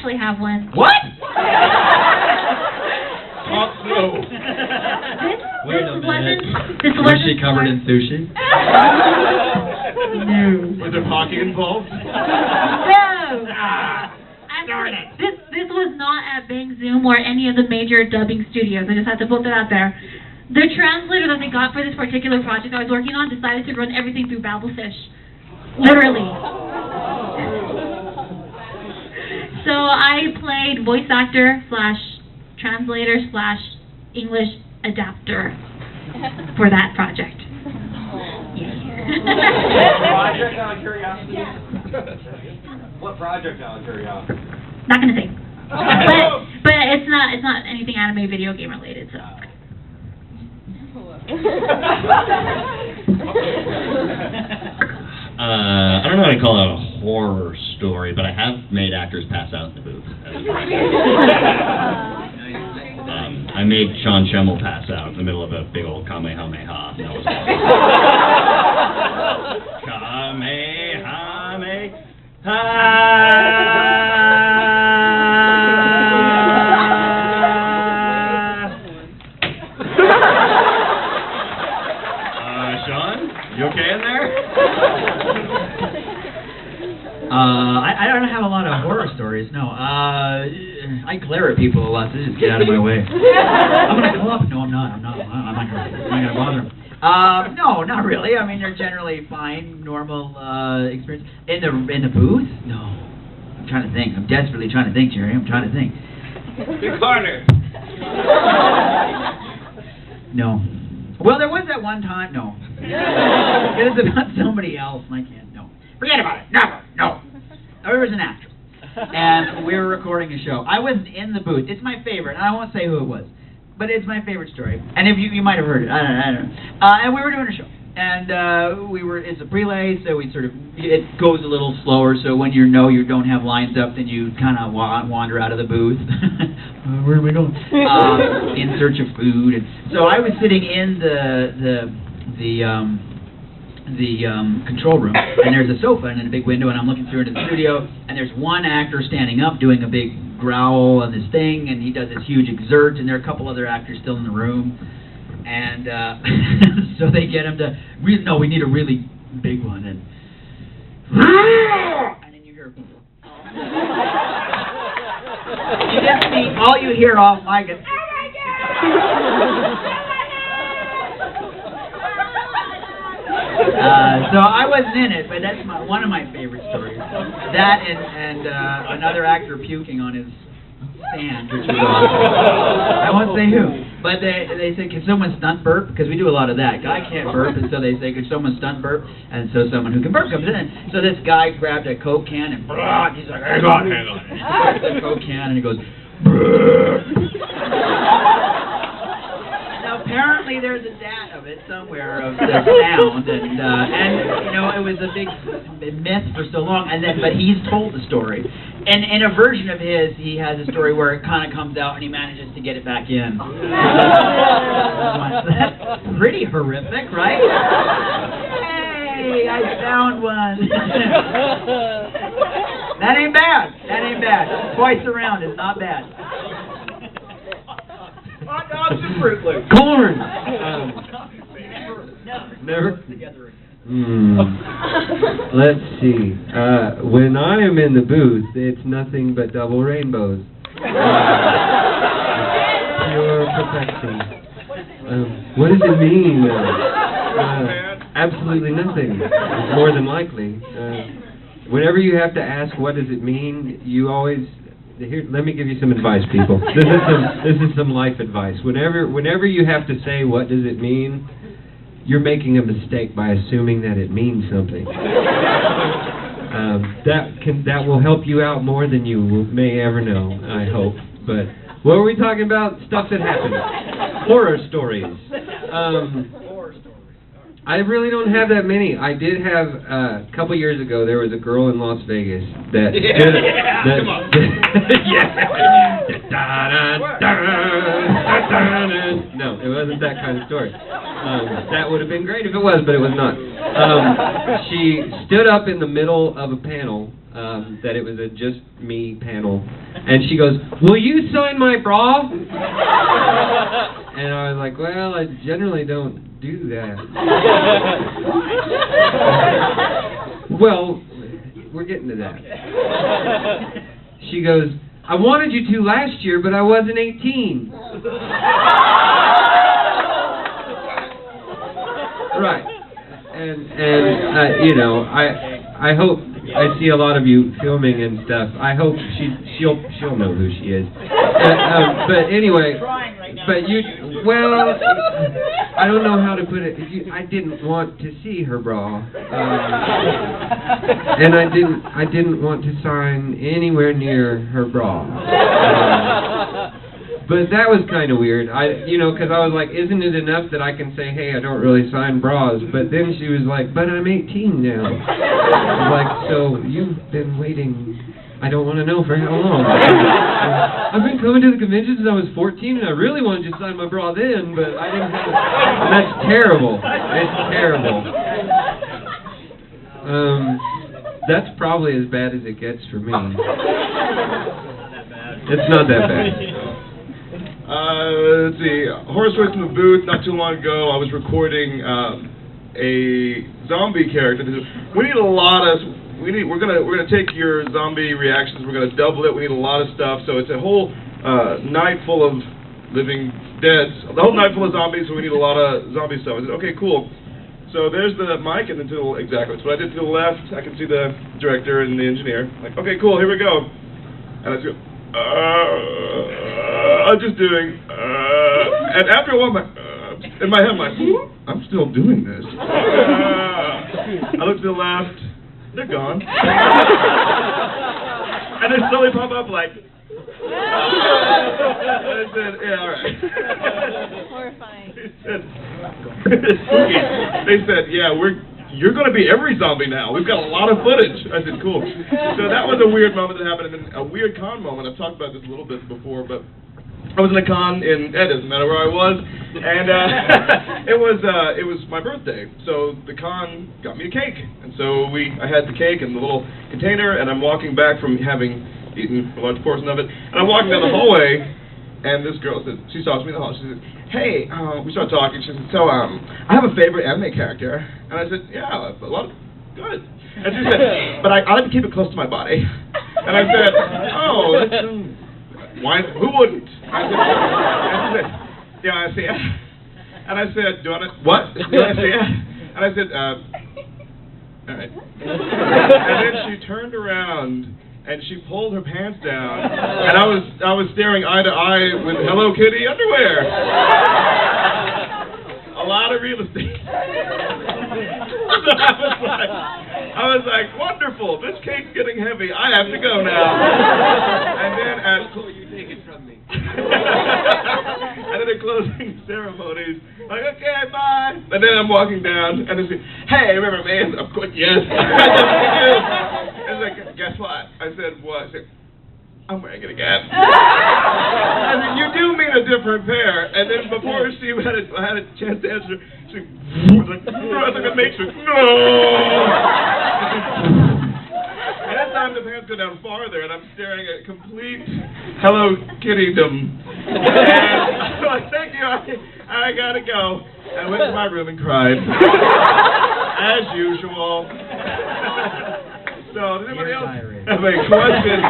actually have one. What? No. Wait a minute. This Was wasn't she covered in sushi? No. Was there hockey involved? No. Darn it. This was not at Bang Zoom or any of the major dubbing studios. I just have to put that out there. The translator that they got for this particular project I was working on decided to run everything through Babelfish. Literally. So I played voice actor / translator / English adapter for that project. Project out of curiosity? Yeah. What project out of curiosity? Not gonna say. But it's not anything anime video game related, so. I don't know how to call it a horror story, but I have made actors pass out in the booth. I made Sean Schemmel pass out in the middle of a big old Kamehameha. That was Sean, you okay in there? I don't have a lot of horror stories, no. I glare at people a lot, so just get out of my way. I'm gonna go up. No, I'm not gonna bother them. No, not really. I mean, they're generally fine, normal experience. In the booth? No. I'm trying to think. I'm desperately trying to think, Jerry. I'm trying to think. Big corner. No. Well, there was that one time. No. It was about somebody else, and I can't. No. Forget about it. Never. No. I was an actor, and we were recording a show. I wasn't in the booth. It's my favorite, and I won't say who it was, but it's my favorite story. And if you might have heard it. I don't know. And we were doing a show, and it's a prelay, so it goes a little slower. So when you don't have lines up, then you kind of wander out of the booth. Where are we going? In search of food. And so I was sitting in the control room, and there's a sofa and then a big window, and I'm looking through into the studio, and there's one actor standing up doing a big growl on this thing, and he does this huge exert, and there are a couple other actors still in the room, and so they get him to, we need a really big one, and then you hear, you just see, all you hear off mic is, oh my God! So I wasn't in it, but that's one of my favorite stories. That and another actor puking on his stand, which was awesome. I won't say who, but they said, can someone stunt burp? Because we do a lot of that. Guy can't burp, and so they say, could someone stunt burp? And so someone who can burp comes in. So this guy grabbed a Coke can and he's like, hang on. And he grabs the Coke can and he goes, apparently there's a DAT of it somewhere of the sound, and it was a big myth for so long. But he's told the story, and in a version of his, he has a story where it kind of comes out and he manages to get it back in. That's pretty horrific, right? Hey, I found one. That ain't bad. Twice around is not bad. Hot dogs and Fruit Loops. Corn! Never? Let's see. When I am in the booth, it's nothing but double rainbows. Pure perfection. What does it mean? Absolutely nothing. More than likely. Whenever you have to ask what does it mean, you always... Here, let me give you some advice, people. This is some life advice. Whenever you have to say what does it mean, you're making a mistake by assuming that it means something. That will help you out more than you may ever know, I hope. But what were we talking about? Stuff that happened. Horror stories. I really don't have that many. I did have a couple years ago. There was a girl in Las Vegas that. Come on. No, it wasn't that kind of story. That would have been great if it was, but it was not. She stood up in the middle of a panel that it was a just me panel. And she goes, "Will you sign my bra?" And I was like, "Well, I generally don't do that." Well, we're getting to that. She goes, "I wanted you to last year, but I wasn't 18. Right. And you know, I hope I see a lot of you filming and stuff. I hope she'll know who she is. But anyway, but well, I don't know how to put it. I didn't want to see her bra, and I didn't want to sign anywhere near her bra. But that was kind of weird. Because I was like, isn't it enough that I can say, hey, I don't really sign bras? But then she was like, but I'm 18 now. I was like, so you've been waiting, I don't want to know for how long. I've been coming to the convention since I was 14, and I really wanted to sign my bra then, but I didn't have it. That's terrible. It's terrible. That's probably as bad as it gets for me. It's not that bad. Let's see. Horse race in the booth. Not too long ago, I was recording a zombie character. We need a lot of. We're gonna take your zombie reactions. We're gonna double it. We need a lot of stuff. So it's a whole night full of living deads. The whole night full of zombies. So we need a lot of zombie stuff. I said, okay, cool. So there's the mic, and then to the exactly. So what I did to the left, I can see the director and the engineer. Like, okay, cool. Here we go. And I just go. I'm just doing, and after a while, in my head, I'm like, I'm still doing this. I look to the left, they're gone. And they slowly pop up like, I said, yeah, all right. Horrifying. They said, yeah, you're going to be every zombie now. We've got a lot of footage. I said, cool. So that was a weird moment that happened. And then a weird con moment. I've talked about this a little bit before, but I was in a con in Ed, doesn't matter where I was, and it was my birthday. So the con got me a cake, and so I had the cake in the little container, and I'm walking back from having eaten a large portion of it, and I'm walking down the hallway, and this girl said, she saw me in the hall. She said, hey, we started talking. She said, so I have a favorite anime character, and I said, yeah, a lot of good. And she said, but I like to keep it close to my body. And I said, oh, that's, why? Who wouldn't? I said, yeah, I see it. And I said, do you want to, what? Do you want to see it? And I said, all right. And then she turned around and she pulled her pants down, and I was staring eye to eye with Hello Kitty underwear. A lot of real estate. So I was like, wonderful, this cake's getting heavy. I have to go now. And then you take it from me. And then at closing ceremonies, like, okay, bye. And then I'm walking down, and they say, hey, remember me? Of course, yes. And like, guess what? I said, what? I said, I'm wearing it again. I said, you do mean a different pair. And then before she had a chance to answer, she was like, like a matrix. No! And that time the pants go down farther, and I'm staring at complete Hello Kitty-dom. And I'm like, thank you, I gotta go. I went to my room and cried. As usual. So, does anybody else have a question?